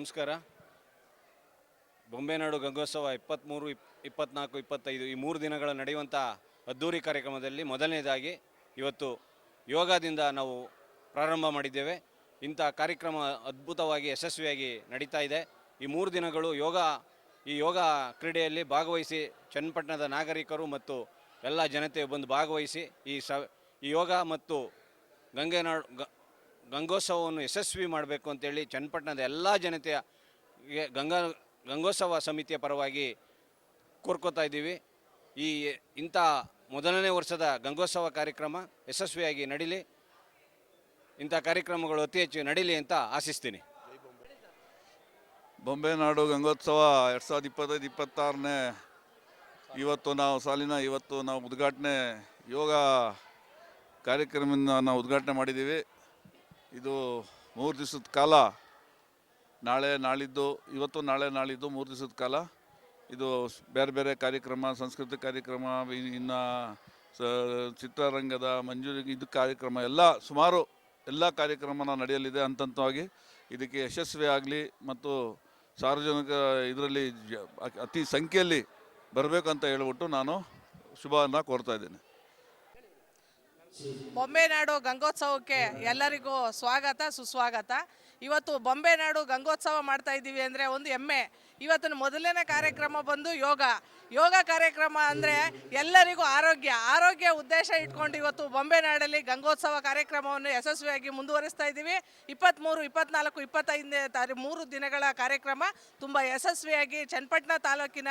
ನಮಸ್ಕಾರ. ಬೊಂಬೆನಾಡು ಗಂಗೋತ್ಸವ 23, 24, 25 ಈ 3 ದಿನಗಳ ನಡೆಯುವಂಥ ಅದ್ಧೂರಿ ಕಾರ್ಯಕ್ರಮದಲ್ಲಿ ಮೊದಲನೇದಾಗಿ ಇವತ್ತು ಯೋಗದಿಂದ ನಾವು ಪ್ರಾರಂಭ ಮಾಡಿದ್ದೇವೆ. ಇಂಥ ಕಾರ್ಯಕ್ರಮ ಅದ್ಭುತವಾಗಿ ಯಶಸ್ವಿಯಾಗಿ ನಡೀತಾ ಇದೆ. ಈ 3 ದಿನಗಳು ಯೋಗ ಕ್ರೀಡೆಯಲ್ಲಿ ಭಾಗವಹಿಸಿ ಚನ್ನಪಟ್ಟಣದ ನಾಗರಿಕರು ಮತ್ತು ಎಲ್ಲ ಜನತೆ ಬಂದು ಭಾಗವಹಿಸಿ ಈ ಯೋಗ ಮತ್ತು ಗಂಗೋತ್ಸವವನ್ನು ಯಶಸ್ವಿ ಮಾಡಬೇಕು ಅಂತೇಳಿ ಚನ್ನಪಟ್ಟಣದ ಎಲ್ಲ ಜನತೆಯ ಗಂಗೋತ್ಸವ ಸಮಿತಿಯ ಪರವಾಗಿ ಕೋರ್ಕೋತಾ ಇದ್ದೀವಿ. ಇಂಥ ಮೊದಲನೇ ವರ್ಷದ ಗಂಗೋತ್ಸವ ಕಾರ್ಯಕ್ರಮ ಯಶಸ್ವಿಯಾಗಿ ನಡೀಲಿ, ಇಂಥ ಕಾರ್ಯಕ್ರಮಗಳು ಅತಿ ಹೆಚ್ಚು ನಡೀಲಿ ಅಂತ ಆಶಿಸ್ತೀನಿ. ಬೊಂಬೆನಾಡು ಗಂಗೋತ್ಸವ 2025-26ನೇ ಇವತ್ತು ನಾವು ಉದ್ಘಾಟನೆ ಯೋಗ ಕಾರ್ಯಕ್ರಮದಿಂದ ನಾವು ಉದ್ಘಾಟನೆ ಮಾಡಿದ್ದೀವಿ. ಇದು 3 ದಿವಸದ ಕಾಲ, ನಾಳೆ ನಾಳಿದ್ದು 3 ದಿವಸದ ಕಾಲ ಇದು ಬೇರೆ ಬೇರೆ ಕಾರ್ಯಕ್ರಮ, ಸಂಸ್ಕೃತಿ ಕಾರ್ಯಕ್ರಮ, ಇನ್ನು ಚಿತ್ರರಂಗದ ಇದು ಕಾರ್ಯಕ್ರಮ ಸುಮಾರು ಎಲ್ಲ ಕಾರ್ಯಕ್ರಮ ನಡೆಯಲಿದೆ. ಹಂತವಾಗಿ ಇದಕ್ಕೆ ಯಶಸ್ವಿ ಆಗಲಿ ಮತ್ತು ಸಾರ್ವಜನಿಕ ಇದರಲ್ಲಿ ಅತಿ ಸಂಖ್ಯೆಯಲ್ಲಿ ಬರಬೇಕು ಅಂತ ಹೇಳ್ಬಿಟ್ಟು ನಾನು ಶುಭವನ್ನು ಕೋರ್ತಾ ಇದ್ದೇನೆ. ಬೊಂಬೆನಾಡು ಗಂಗೋತ್ಸವಕ್ಕೆ ಎಲ್ಲರಿಗೂ ಸ್ವಾಗತ ಸುಸ್ವಾಗತ. ಇವತ್ತು ಬೊಂಬೆನಾಡು ಗಂಗೋತ್ಸವ ಮಾಡ್ತಾ ಇದ್ದೀವಿ ಅಂದರೆ ಒಂದು ಹೆಮ್ಮೆ. ಇವತ್ತಿನ ಮೊದಲನೇ ಕಾರ್ಯಕ್ರಮ ಬಂದು ಯೋಗ ಕಾರ್ಯಕ್ರಮ ಅಂದರೆ ಎಲ್ಲರಿಗೂ ಆರೋಗ್ಯ ಉದ್ದೇಶ ಇಟ್ಕೊಂಡು ಇವತ್ತು ಬೊಂಬೆನಾಡಲ್ಲಿ ಗಂಗೋತ್ಸವ ಕಾರ್ಯಕ್ರಮವನ್ನು ಯಶಸ್ವಿಯಾಗಿ ಮುಂದುವರಿಸ್ತಾ ಇದ್ದೀವಿ. 23, 24, 25ನೇ ತಾರೀಕು 3 ದಿನಗಳ ಕಾರ್ಯಕ್ರಮ ತುಂಬ ಯಶಸ್ವಿಯಾಗಿ ಚನ್ನಪಟ್ಟಣ ತಾಲೂಕಿನ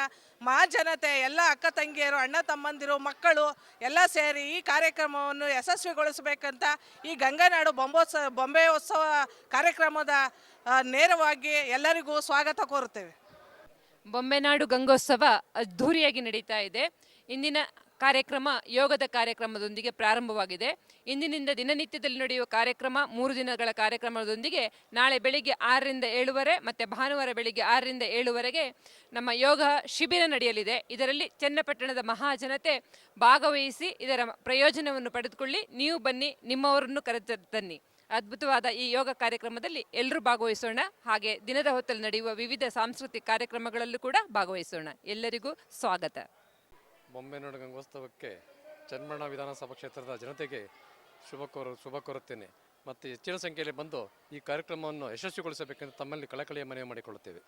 ಮಹಾಜನತೆ, ಎಲ್ಲ ಅಕ್ಕ ತಂಗಿಯರು, ಅಣ್ಣ ತಮ್ಮಂದಿರು, ಮಕ್ಕಳು ಎಲ್ಲ ಸೇರಿ ಈ ಕಾರ್ಯಕ್ರಮವನ್ನು ಯಶಸ್ವಿಗೊಳಿಸಬೇಕಂತ ಈ ಗಂಗನಾಡು ಬೊಂಬೆ ಉತ್ಸವ ಕಾರ್ಯಕ್ರಮದ ನೇರವಾಗಿ ಎಲ್ಲರಿಗೂ ಸ್ವಾಗತ ಕೋರುತ್ತೇವೆ. ಬೊಂಬೆನಾಡು ಗಂಗೋತ್ಸವ ಅದ್ಧೂರಿಯಾಗಿ ನಡೀತಾ ಇದೆ. ಇಂದಿನ ಕಾರ್ಯಕ್ರಮ ಯೋಗದ ಕಾರ್ಯಕ್ರಮದೊಂದಿಗೆ ಪ್ರಾರಂಭವಾಗಿದೆ. ಇಂದಿನಿಂದ ದಿನನಿತ್ಯದಲ್ಲಿ ನಡೆಯುವ ಕಾರ್ಯಕ್ರಮ 3 ದಿನಗಳ ಕಾರ್ಯಕ್ರಮದೊಂದಿಗೆ ನಾಳೆ ಬೆಳಿಗ್ಗೆ 6ರಿಂದ 7 ಮತ್ತು ಭಾನುವಾರ ಬೆಳಿಗ್ಗೆ 6ರಿಂದ 7 ನಮ್ಮ ಯೋಗ ಶಿಬಿರ ನಡೆಯಲಿದೆ. ಇದರಲ್ಲಿ ಚನ್ನಪಟ್ಟಣದ ಮಹಾಜನತೆ ಭಾಗವಹಿಸಿ ಇದರ ಪ್ರಯೋಜನವನ್ನು ಪಡೆದುಕೊಳ್ಳಿ. ನೀವು ಬನ್ನಿ, ನಿಮ್ಮವರನ್ನು ಕರೆತನ್ನಿ. ಅದ್ಭುತವಾದ ಈ ಯೋಗ ಕಾರ್ಯಕ್ರಮದಲ್ಲಿ ಎಲ್ಲರೂ ಭಾಗವಹಿಸೋಣ. ಹಾಗೆ ದಿನದ ಹೊತ್ತಲ್ಲಿ ನಡೆಯುವ ವಿವಿಧ ಸಾಂಸ್ಕೃತಿಕ ಕಾರ್ಯಕ್ರಮಗಳಲ್ಲೂ ಕೂಡ ಭಾಗವಹಿಸೋಣ. ಎಲ್ಲರಿಗೂ ಸ್ವಾಗತ. ಬೊಂಬೆನಾಡು ಗಂಗೋತ್ಸವಕ್ಕೆ ಚನ್ನಪಟ್ಟಣ ವಿಧಾನಸಭಾ ಕ್ಷೇತ್ರದ ಜನತೆಗೆ ಶುಭ ಕೋರುತ್ತೇನೆ ಮತ್ತು ಹೆಚ್ಚಿನ ಸಂಖ್ಯೆಯಲ್ಲಿ ಬಂದು ಈ ಕಾರ್ಯಕ್ರಮವನ್ನು ಯಶಸ್ವಿಗೊಳಿಸಬೇಕೆಂದು ತಮ್ಮಲ್ಲಿ ಕಳಕಳಿಯ ಮನವಿ ಮಾಡಿಕೊಳ್ಳುತ್ತೇವೆ.